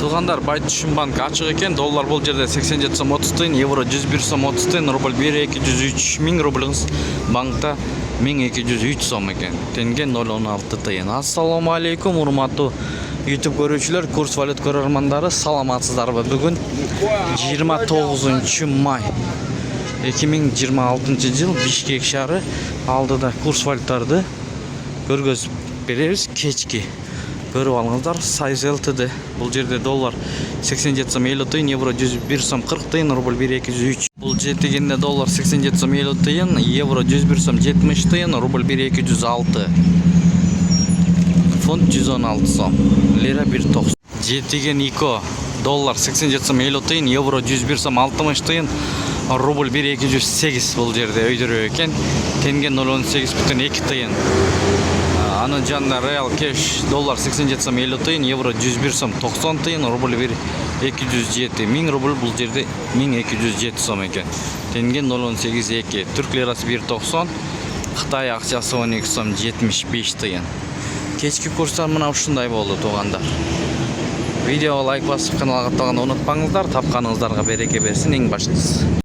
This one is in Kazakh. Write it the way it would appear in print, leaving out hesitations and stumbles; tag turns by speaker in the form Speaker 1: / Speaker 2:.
Speaker 1: Туугандар, Байтүшүн банк ачык экен. Доллар бул жерде 87 сом 30 тыйын, евро 101 сом 30 тыйын, рубль 1203 миң рубльңыз банкта 1203 сом экен. Тенге 016 тыйын. Ассаламу алейкум, урматтуу YouTube көрүүчүлөр, курс валют көрөрмандары, саламатсыздарбы? Бүгүн 29 май 2026 жыл Бишкек шаары алдыда курс валютарды көргөзүп беребиз. Кечки көрүп алыңыздар. Сайз ЛТД. Бул жерде доллар 87 сом 50 тыйын, евро 101 сом 40 тыйын, рубль 1203. Бул жетегенде доллар 87 сом 50 тыйын, евро 101 сом 70 тыйын, рубль 1206. Фунт 116 сом. Лира 1.90. Жетеген ИКО доллар 87 сом 50 тыйын, евро 101 сом 60 тыйын, рубль 1208. Бул жерде өйдөрүү экен. Тенге 0.18,2 тыйын. Анын жанында реал кеш доллар 87 сом 50 тыйын, евро 101 сом 90 тыйын, рубль 1207. 1000 рубль бул жерде 1207 сом экен. Тенге 0.18,2. Түрк лирасы 1.90. Кытай акчасы 12 сом 75 тыйын. Кечки курстар мына ушундай болду, туугандар. Видеого лайк басып, каналга катталганды унутпаңыздар. Тапканыңыздарга береке берсин, эң баштысы.